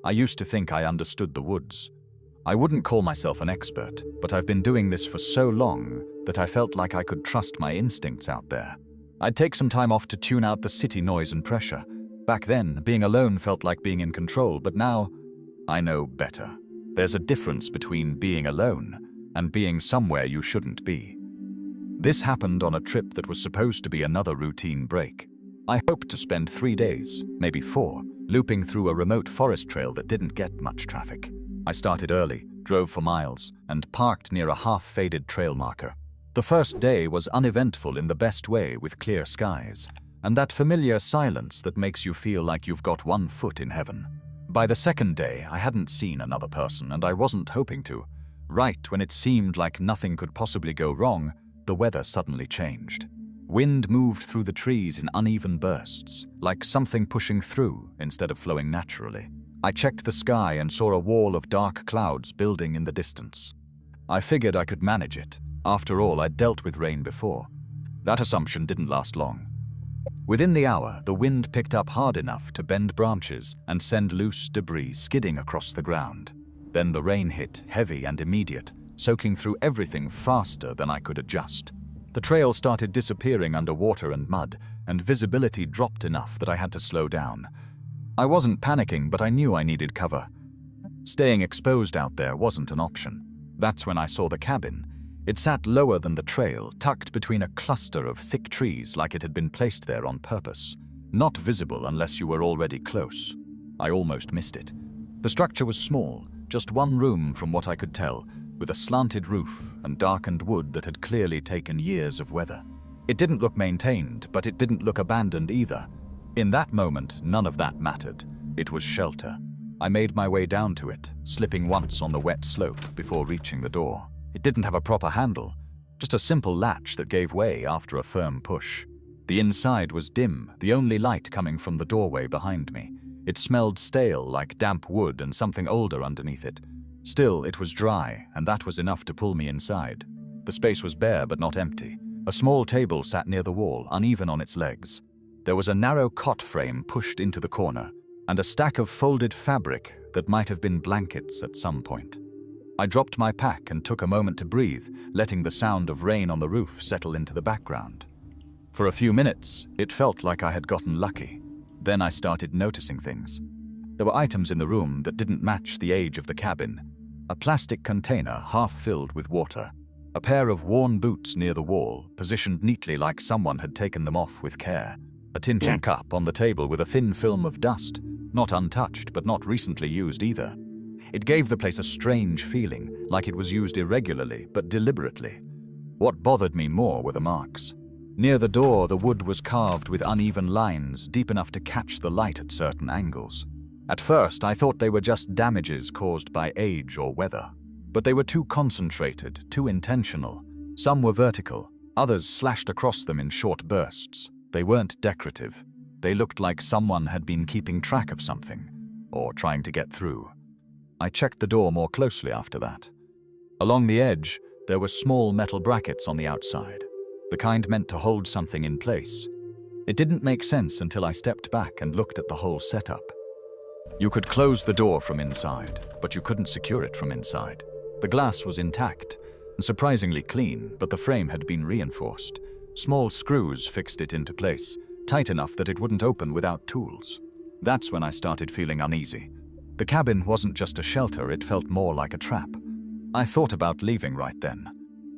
I used to think I understood the woods. I wouldn't call myself an expert, but I've been doing this for so long that I felt like I could trust my instincts out there. I'd take some time off to tune out the city noise and pressure. Back then, being alone felt like being in control, but now, I know better. There's a difference between being alone and being somewhere you shouldn't be. This happened on a trip that was supposed to be another routine break. I hoped to spend 3 days, maybe 4, looping through a remote forest trail that didn't get much traffic. I started early, drove for miles, and parked near a half-faded trail marker. The first day was uneventful in the best way, with clear skies, and that familiar silence that makes you feel like you've got one foot in heaven. By the second day, I hadn't seen another person, and I wasn't hoping to. Right when it seemed like nothing could possibly go wrong, the weather suddenly changed. Wind moved through the trees in uneven bursts, like something pushing through instead of flowing naturally. I checked the sky and saw a wall of dark clouds building in the distance. I figured I could manage it. After all, I'd dealt with rain before. That assumption didn't last long. Within the hour, the wind picked up hard enough to bend branches and send loose debris skidding across the ground. Then the rain hit, heavy and immediate, soaking through everything faster than I could adjust. The trail started disappearing under water and mud, and visibility dropped enough that I had to slow down. I wasn't panicking, but I knew I needed cover. Staying exposed out there wasn't an option. That's when I saw the cabin. It sat lower than the trail, tucked between a cluster of thick trees like it had been placed there on purpose. Not visible unless you were already close. I almost missed it. The structure was small, just one room from what I could tell, with a slanted roof and darkened wood that had clearly taken years of weather. It didn't look maintained, but it didn't look abandoned either. In that moment, none of that mattered. It was shelter. I made my way down to it, slipping once on the wet slope before reaching the door. It didn't have a proper handle, just a simple latch that gave way after a firm push. The inside was dim, the only light coming from the doorway behind me. It smelled stale, like damp wood and something older underneath it. Still, it was dry, and that was enough to pull me inside. The space was bare but not empty. A small table sat near the wall, uneven on its legs. There was a narrow cot frame pushed into the corner, and a stack of folded fabric that might have been blankets at some point. I dropped my pack and took a moment to breathe, letting the sound of rain on the roof settle into the background. For a few minutes, it felt like I had gotten lucky. Then I started noticing things. There were items in the room that didn't match the age of the cabin. A plastic container half filled with water. A pair of worn boots near the wall, positioned neatly like someone had taken them off with care. A tin cup on the table with a thin film of dust, not untouched but not recently used either. It gave the place a strange feeling, like it was used irregularly but deliberately. What bothered me more were the marks. Near the door, the wood was carved with uneven lines deep enough to catch the light at certain angles. At first, I thought they were just damages caused by age or weather. But they were too concentrated, too intentional. Some were vertical, others slashed across them in short bursts. They weren't decorative. They looked like someone had been keeping track of something, or trying to get through. I checked the door more closely after that. Along the edge, there were small metal brackets on the outside, the kind meant to hold something in place. It didn't make sense until I stepped back and looked at the whole setup. You could close the door from inside, but you couldn't secure it from inside. The glass was intact and surprisingly clean, but the frame had been reinforced. Small screws fixed it into place, tight enough that it wouldn't open without tools. That's when I started feeling uneasy. The cabin wasn't just a shelter, it felt more like a trap. I thought about leaving right then.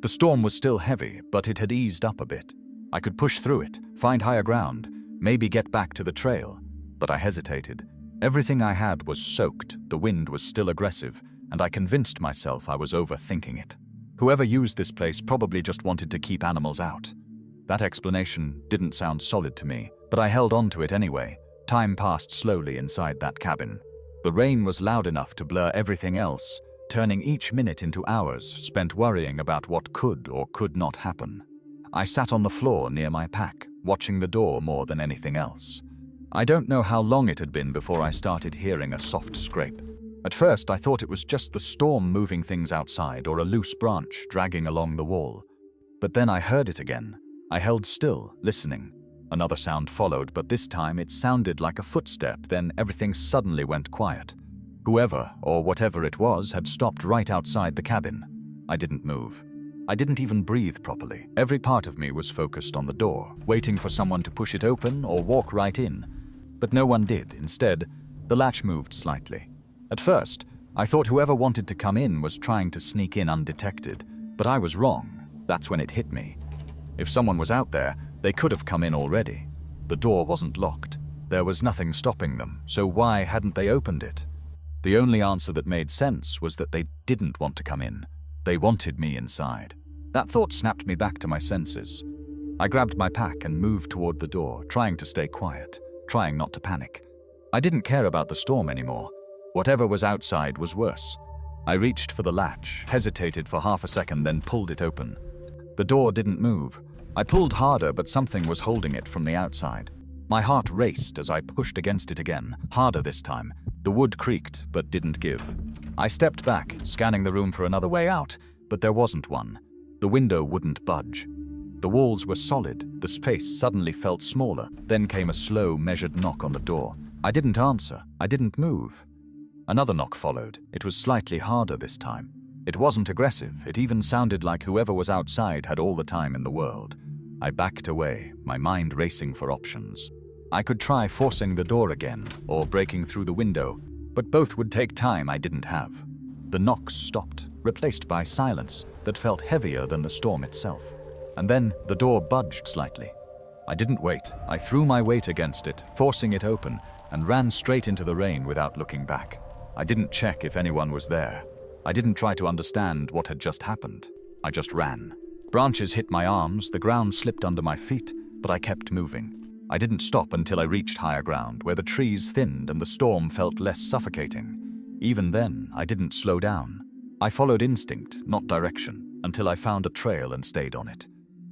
The storm was still heavy, but it had eased up a bit. I could push through it, find higher ground, maybe get back to the trail. But I hesitated. Everything I had was soaked, the wind was still aggressive, and I convinced myself I was overthinking it. Whoever used this place probably just wanted to keep animals out. That explanation didn't sound solid to me, but I held on to it anyway. Time passed slowly inside that cabin. The rain was loud enough to blur everything else, turning each minute into hours spent worrying about what could or could not happen. I sat on the floor near my pack, watching the door more than anything else. I don't know how long it had been before I started hearing a soft scrape. At first, I thought it was just the storm moving things outside or a loose branch dragging along the wall. But then I heard it again. I held still, listening. Another sound followed, but this time it sounded like a footstep, then everything suddenly went quiet. Whoever, or whatever it was, had stopped right outside the cabin. I didn't move. I didn't even breathe properly. Every part of me was focused on the door, waiting for someone to push it open or walk right in. But no one did. Instead, the latch moved slightly. At first, I thought whoever wanted to come in was trying to sneak in undetected, but I was wrong. That's when it hit me. If someone was out there, they could have come in already. The door wasn't locked. There was nothing stopping them, so why hadn't they opened it? The only answer that made sense was that they didn't want to come in. They wanted me inside. That thought snapped me back to my senses. I grabbed my pack and moved toward the door, trying to stay quiet, trying not to panic. I didn't care about the storm anymore. Whatever was outside was worse. I reached for the latch, hesitated for half a second, then pulled it open. The door didn't move. I pulled harder, but something was holding it from the outside. My heart raced as I pushed against it again, harder this time. The wood creaked, but didn't give. I stepped back, scanning the room for another way out, but there wasn't one. The window wouldn't budge. The walls were solid. The space suddenly felt smaller. Then came a slow, measured knock on the door. I didn't answer. I didn't move. Another knock followed. It was slightly harder this time. It wasn't aggressive. It even sounded like whoever was outside had all the time in the world. I backed away, my mind racing for options. I could try forcing the door again, or breaking through the window, but both would take time I didn't have. The knocks stopped, replaced by silence that felt heavier than the storm itself. And then the door budged slightly. I didn't wait. I threw my weight against it, forcing it open, and ran straight into the rain without looking back. I didn't check if anyone was there. I didn't try to understand what had just happened. I just ran. Branches hit my arms, the ground slipped under my feet, but I kept moving. I didn't stop until I reached higher ground, where the trees thinned and the storm felt less suffocating. Even then, I didn't slow down. I followed instinct, not direction, until I found a trail and stayed on it.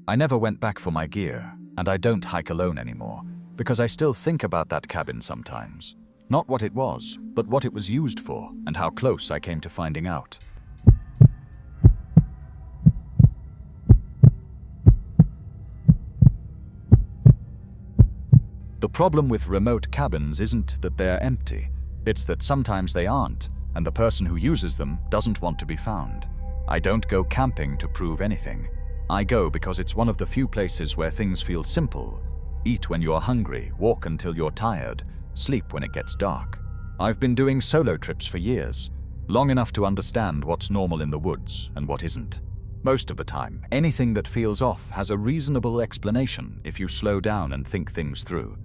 I never went back for my gear, and I don't hike alone anymore, because I still think about that cabin sometimes. Not what it was, but what it was used for, and how close I came to finding out. The problem with remote cabins isn't that they're empty. It's that sometimes they aren't, and the person who uses them doesn't want to be found. I don't go camping to prove anything. I go because it's one of the few places where things feel simple. Eat when you're hungry, walk until you're tired, sleep when it gets dark. I've been doing solo trips for years, long enough to understand what's normal in the woods and what isn't. Most of the time, anything that feels off has a reasonable explanation if you slow down and think things through.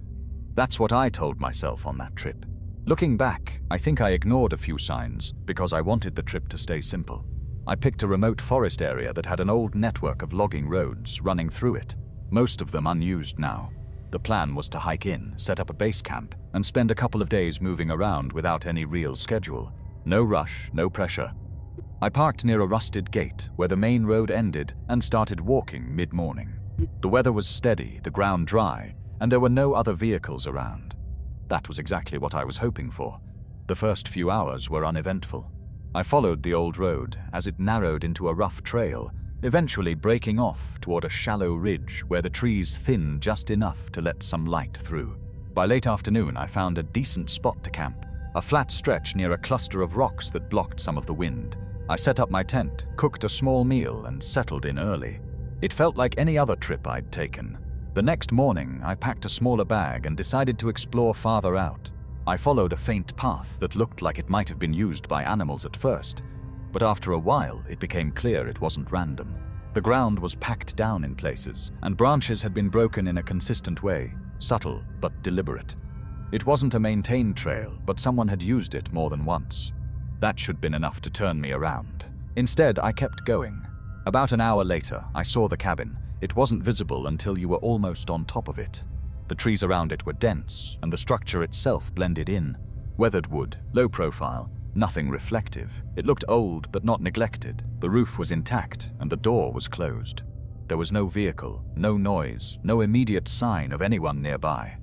That's what I told myself on that trip. Looking back, I think I ignored a few signs because I wanted the trip to stay simple. I picked a remote forest area that had an old network of logging roads running through it, most of them unused now. The plan was to hike in, set up a base camp, and spend a couple of days moving around without any real schedule. No rush, no pressure. I parked near a rusted gate where the main road ended and started walking mid-morning. The weather was steady, the ground dry, and there were no other vehicles around. That was exactly what I was hoping for. The first few hours were uneventful. I followed the old road as it narrowed into a rough trail, eventually breaking off toward a shallow ridge where the trees thinned just enough to let some light through. By late afternoon, I found a decent spot to camp, a flat stretch near a cluster of rocks that blocked some of the wind. I set up my tent, cooked a small meal, and settled in early. It felt like any other trip I'd taken. The next morning, I packed a smaller bag and decided to explore farther out. I followed a faint path that looked like it might have been used by animals at first, but after a while, it became clear it wasn't random. The ground was packed down in places, and branches had been broken in a consistent way, subtle but deliberate. It wasn't a maintained trail, but someone had used it more than once. That should have been enough to turn me around. Instead, I kept going. About an hour later, I saw the cabin. It wasn't visible until you were almost on top of it. The trees around it were dense, and the structure itself blended in. Weathered wood, low profile, nothing reflective. It looked old but not neglected. The roof was intact, and the door was closed. There was no vehicle, no noise, no immediate sign of anyone nearby.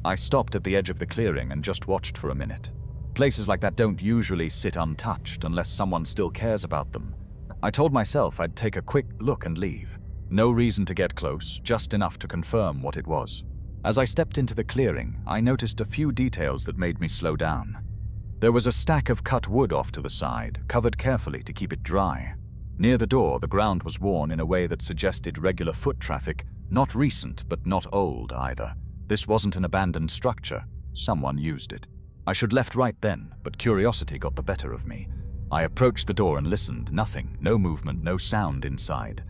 I stopped at the edge of the clearing and just watched for a minute. Places like that don't usually sit untouched unless someone still cares about them. I told myself I'd take a quick look and leave. No reason to get close, just enough to confirm what it was. As I stepped into the clearing, I noticed a few details that made me slow down. There was a stack of cut wood off to the side, covered carefully to keep it dry. Near the door, the ground was worn in a way that suggested regular foot traffic, not recent but not old either. This wasn't an abandoned structure. Someone used it. I should left right then, but curiosity got the better of me. I approached the door and listened. Nothing, no movement, no sound inside.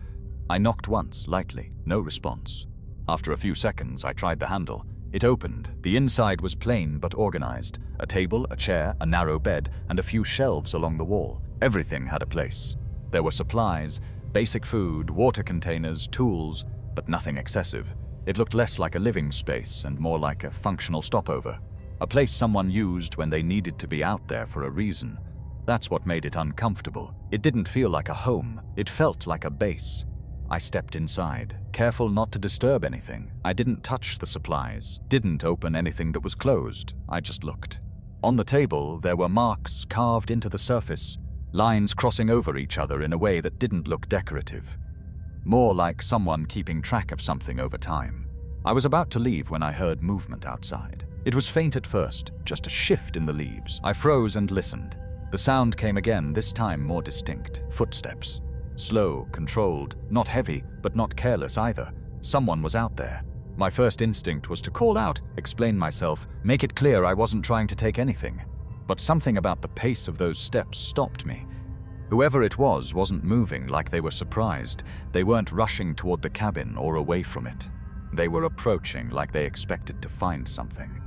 I knocked once, lightly, no response. After a few seconds, I tried the handle. It opened. The inside was plain but organized. A table, a chair, a narrow bed, and a few shelves along the wall. Everything had a place. There were supplies, basic food, water containers, tools, but nothing excessive. It looked less like a living space and more like a functional stopover. A place someone used when they needed to be out there for a reason. That's what made it uncomfortable. It didn't feel like a home. It felt like a base. I stepped inside, careful not to disturb anything. I didn't touch the supplies, didn't open anything that was closed. I just looked. On the table, there were marks carved into the surface, lines crossing over each other in a way that didn't look decorative. More like someone keeping track of something over time. I was about to leave when I heard movement outside. It was faint at first, just a shift in the leaves. I froze and listened. The sound came again, this time more distinct. Footsteps. Slow, controlled, not heavy, but not careless either. Someone was out there. My first instinct was to call out, explain myself, make it clear I wasn't trying to take anything. But something about the pace of those steps stopped me. Whoever it was wasn't moving like they were surprised. They weren't rushing toward the cabin or away from it. They were approaching like they expected to find something.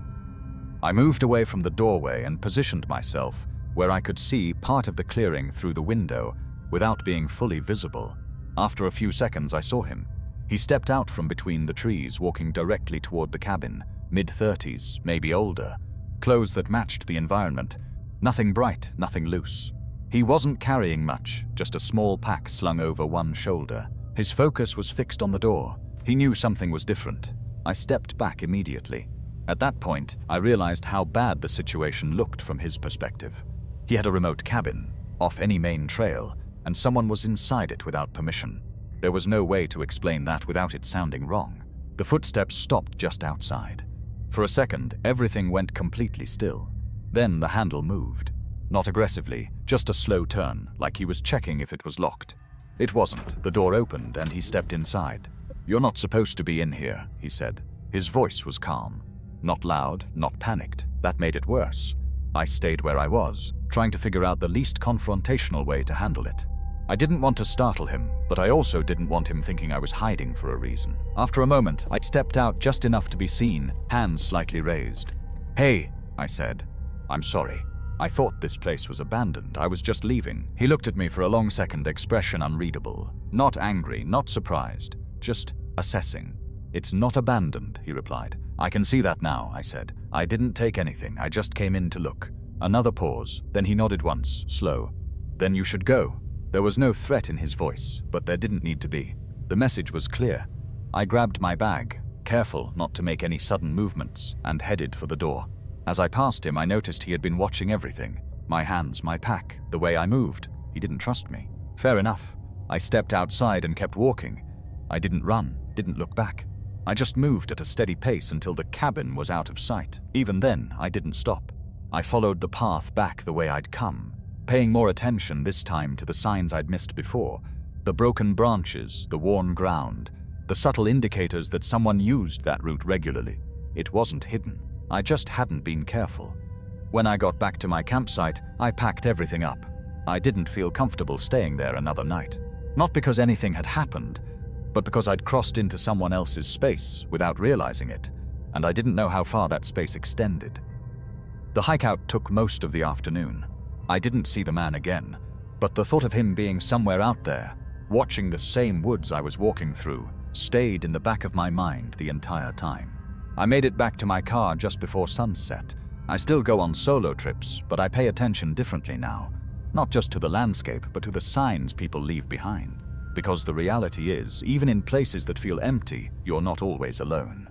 I moved away from the doorway and positioned myself where I could see part of the clearing through the window without being fully visible. After a few seconds, I saw him. He stepped out from between the trees, walking directly toward the cabin, mid-30s, maybe older, clothes that matched the environment, nothing bright, nothing loose. He wasn't carrying much, just a small pack slung over one shoulder. His focus was fixed on the door. He knew something was different. I stepped back immediately. At that point, I realized how bad the situation looked from his perspective. He had a remote cabin, off any main trail, and someone was inside it without permission. There was no way to explain that without it sounding wrong. The footsteps stopped just outside. For a second, everything went completely still. Then the handle moved. Not aggressively, just a slow turn, like he was checking if it was locked. It wasn't. The door opened and he stepped inside. "You're not supposed to be in here," he said. His voice was calm. Not loud, not panicked. That made it worse. I stayed where I was, trying to figure out the least confrontational way to handle it. I didn't want to startle him, but I also didn't want him thinking I was hiding for a reason. After a moment, I stepped out just enough to be seen, hands slightly raised. "Hey," I said. "I'm sorry. I thought this place was abandoned. I was just leaving." He looked at me for a long second, expression unreadable. Not angry, not surprised, just assessing. "It's not abandoned," he replied. "I can see that now," I said. "I didn't take anything. I just came in to look." Another pause. Then he nodded once, slow. "Then you should go." There was no threat in his voice, but there didn't need to be. The message was clear. I grabbed my bag, careful not to make any sudden movements, and headed for the door. As I passed him, I noticed he had been watching everything. My hands, my pack, the way I moved. He didn't trust me. Fair enough. I stepped outside and kept walking. I didn't run, didn't look back. I just moved at a steady pace until the cabin was out of sight. Even then, I didn't stop. I followed the path back the way I'd come, paying more attention this time to the signs I'd missed before. The broken branches, the worn ground, the subtle indicators that someone used that route regularly. It wasn't hidden. I just hadn't been careful. When I got back to my campsite, I packed everything up. I didn't feel comfortable staying there another night. Not because anything had happened, but because I'd crossed into someone else's space without realizing it, and I didn't know how far that space extended. The hike out took most of the afternoon. I didn't see the man again, but the thought of him being somewhere out there, watching the same woods I was walking through, stayed in the back of my mind the entire time. I made it back to my car just before sunset. I still go on solo trips, but I pay attention differently now. Not just to the landscape, but to the signs people leave behind. Because the reality is, even in places that feel empty, you're not always alone.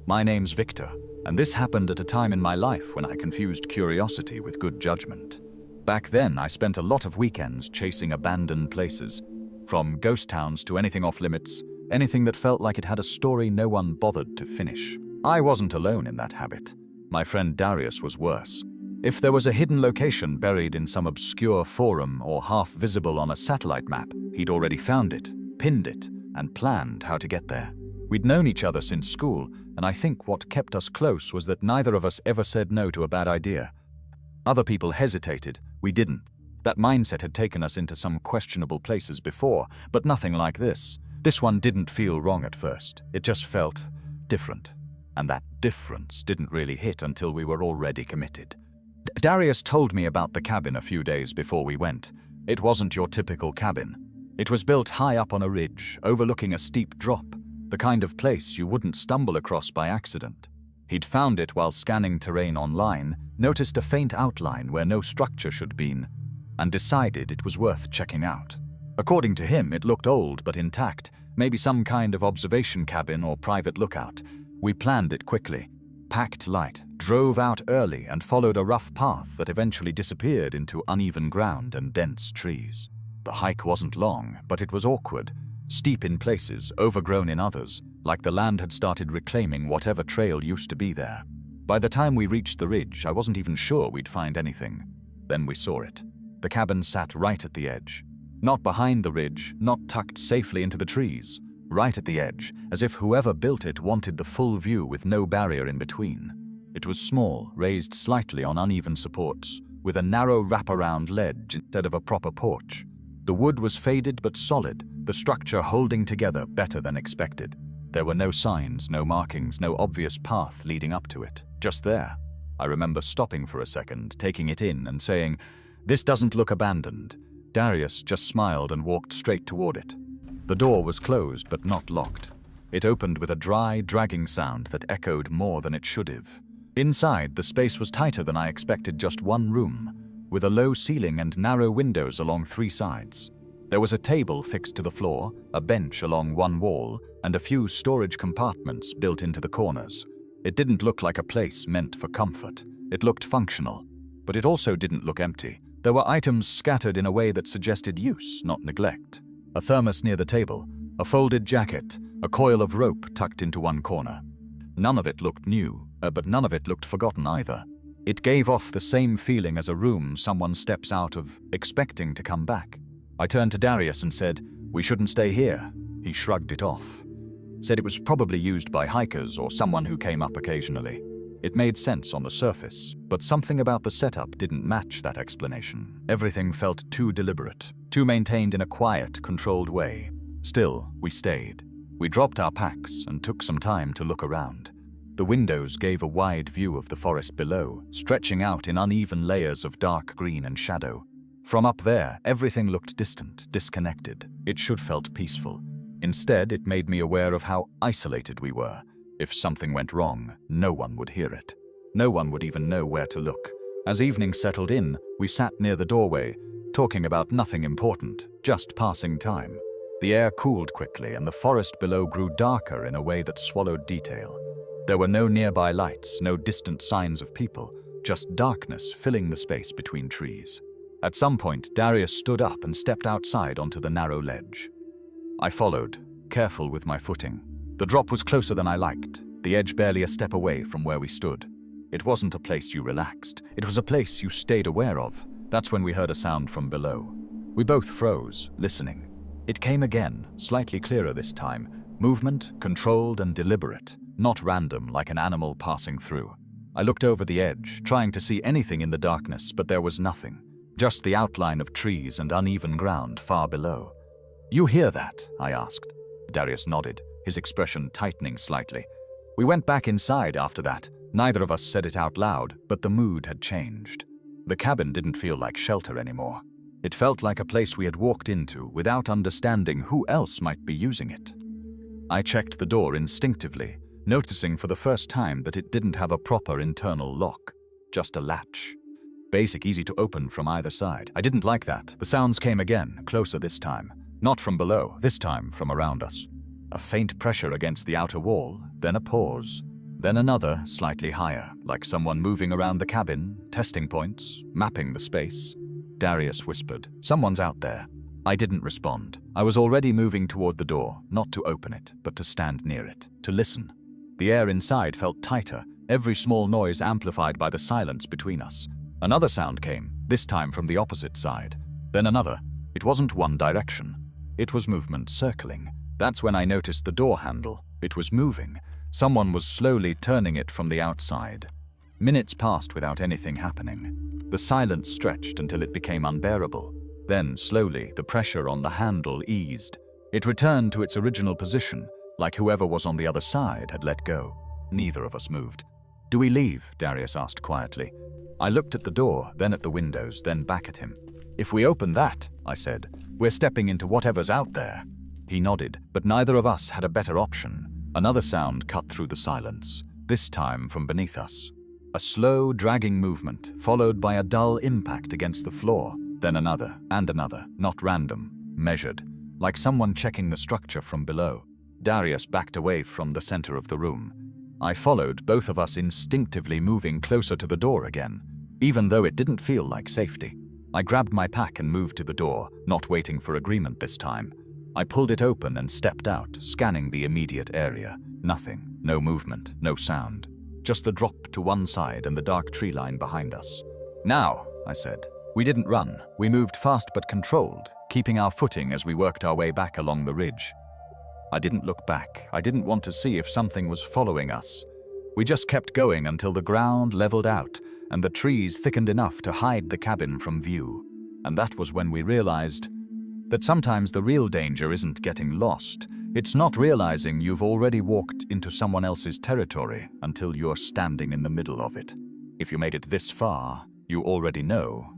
My name's Victor, and this happened at a time in my life when I confused curiosity with good judgment. Back then, I spent a lot of weekends chasing abandoned places, From ghost towns to anything off-limits, anything that felt like it had a story no one bothered to finish. I wasn't alone in that habit. My friend Darius was worse. If there was a hidden location buried in some obscure forum or half visible on a satellite map, he'd already found it, pinned it, and planned how to get there. We'd known each other since school, and I think what kept us close was that neither of us ever said no to a bad idea. Other people hesitated, we didn't. That mindset had taken us into some questionable places before, but nothing like this. This one didn't feel wrong at first, it just felt different. And that difference didn't really hit until we were already committed. Darius told me about the cabin a few days before we went. It wasn't your typical cabin. It was built high up on a ridge, overlooking a steep drop, the kind of place you wouldn't stumble across by accident. He'd found it while scanning terrain online, noticed a faint outline where no structure should have been, and decided it was worth checking out. According to him, it looked old but intact, maybe some kind of observation cabin or private lookout. We planned it quickly, packed light, drove out early, and followed a rough path that eventually disappeared into uneven ground and dense trees. The hike wasn't long, but it was awkward, steep in places, overgrown in others, like the land had started reclaiming whatever trail used to be there. By the time we reached the ridge, I wasn't even sure we'd find anything. Then we saw it. The cabin sat right at the edge. Not behind the ridge, not tucked safely into the trees. Right at the edge, as if whoever built it wanted the full view with no barrier in between. It was small, raised slightly on uneven supports, with a narrow wraparound ledge instead of a proper porch. The wood was faded but solid, the structure holding together better than expected. There were no signs, no markings, no obvious path leading up to it. Just there. I remember stopping for a second, taking it in and saying, "This doesn't look abandoned." Darius just smiled and walked straight toward it. The door was closed but not locked. It opened with a dry, dragging sound that echoed more than it should have. Inside, the space was tighter than I expected, just one room, with a low ceiling and narrow windows along three sides. There was a table fixed to the floor, a bench along one wall, and a few storage compartments built into the corners. It didn't look like a place meant for comfort. It looked functional, but it also didn't look empty. There were items scattered in a way that suggested use, not neglect. A thermos near the table, a folded jacket, a coil of rope tucked into one corner. None of it looked new, but none of it looked forgotten either. It gave off the same feeling as a room someone steps out of, expecting to come back. I turned to Darius and said, "We shouldn't stay here." He shrugged it off. Said it was probably used by hikers or someone who came up occasionally. It made sense on the surface, but something about the setup didn't match that explanation. Everything felt too deliberate, too maintained in a quiet, controlled way. Still, we stayed. We dropped our packs and took some time to look around. The windows gave a wide view of the forest below, stretching out in uneven layers of dark green and shadow. From up there, everything looked distant, disconnected. It should have felt peaceful. Instead, it made me aware of how isolated we were. If something went wrong, no one would hear it. No one would even know where to look. As evening settled in, we sat near the doorway, talking about nothing important, just passing time. The air cooled quickly, and the forest below grew darker in a way that swallowed detail. There were no nearby lights, no distant signs of people, just darkness filling the space between trees. At some point, Darius stood up and stepped outside onto the narrow ledge. I followed, careful with my footing. The drop was closer than I liked, the edge barely a step away from where we stood. It wasn't a place you relaxed, it was a place you stayed aware of. That's when we heard a sound from below. We both froze, listening. It came again, slightly clearer this time. Movement, controlled and deliberate, not random like an animal passing through. I looked over the edge, trying to see anything in the darkness, but there was nothing. Just the outline of trees and uneven ground far below. "You hear that?" I asked. Darius nodded, his expression tightening slightly. We went back inside after that. Neither of us said it out loud, but the mood had changed. The cabin didn't feel like shelter anymore. It felt like a place we had walked into without understanding who else might be using it. I checked the door instinctively, noticing for the first time that it didn't have a proper internal lock, just a latch. Basic, easy to open from either side. I didn't like that. The sounds came again, closer this time. Not from below, this time from around us. A faint pressure against the outer wall, then a pause. Then another, slightly higher, like someone moving around the cabin, testing points, mapping the space. Darius whispered, "Someone's out there." I didn't respond. I was already moving toward the door, not to open it, but to stand near it, to listen. The air inside felt tighter, every small noise amplified by the silence between us. Another sound came, this time from the opposite side. Then another. It wasn't one direction. It was movement circling. That's when I noticed the door handle. It was moving. Someone was slowly turning it from the outside. Minutes passed without anything happening. The silence stretched until it became unbearable. Then, slowly, the pressure on the handle eased. It returned to its original position, like whoever was on the other side had let go. Neither of us moved. "Do we leave?" Darius asked quietly. I looked at the door, then at the windows, then back at him. "If we open that," I said, "we're stepping into whatever's out there." He nodded, but neither of us had a better option. Another sound cut through the silence, this time from beneath us. A slow, dragging movement, followed by a dull impact against the floor, then another, and another, not random, measured, like someone checking the structure from below. Darius backed away from the center of the room. I followed, both of us instinctively moving closer to the door again, even though it didn't feel like safety. I grabbed my pack and moved to the door, not waiting for agreement this time. I pulled it open and stepped out, scanning the immediate area. Nothing, no movement, no sound. Just the drop to one side and the dark tree line behind us. "Now," I said. We didn't run. We moved fast but controlled, keeping our footing as we worked our way back along the ridge. I didn't look back. I didn't want to see if something was following us. We just kept going until the ground leveled out and the trees thickened enough to hide the cabin from view. And that was when we realized that sometimes the real danger isn't getting lost. It's not realizing you've already walked into someone else's territory until you're standing in the middle of it. If you made it this far, you already know.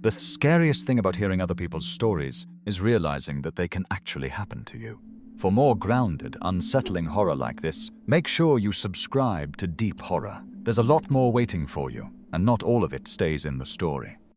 The scariest thing about hearing other people's stories is realizing that they can actually happen to you. For more grounded, unsettling horror like this, make sure you subscribe to Deep Horror. There's a lot more waiting for you, and not all of it stays in the story.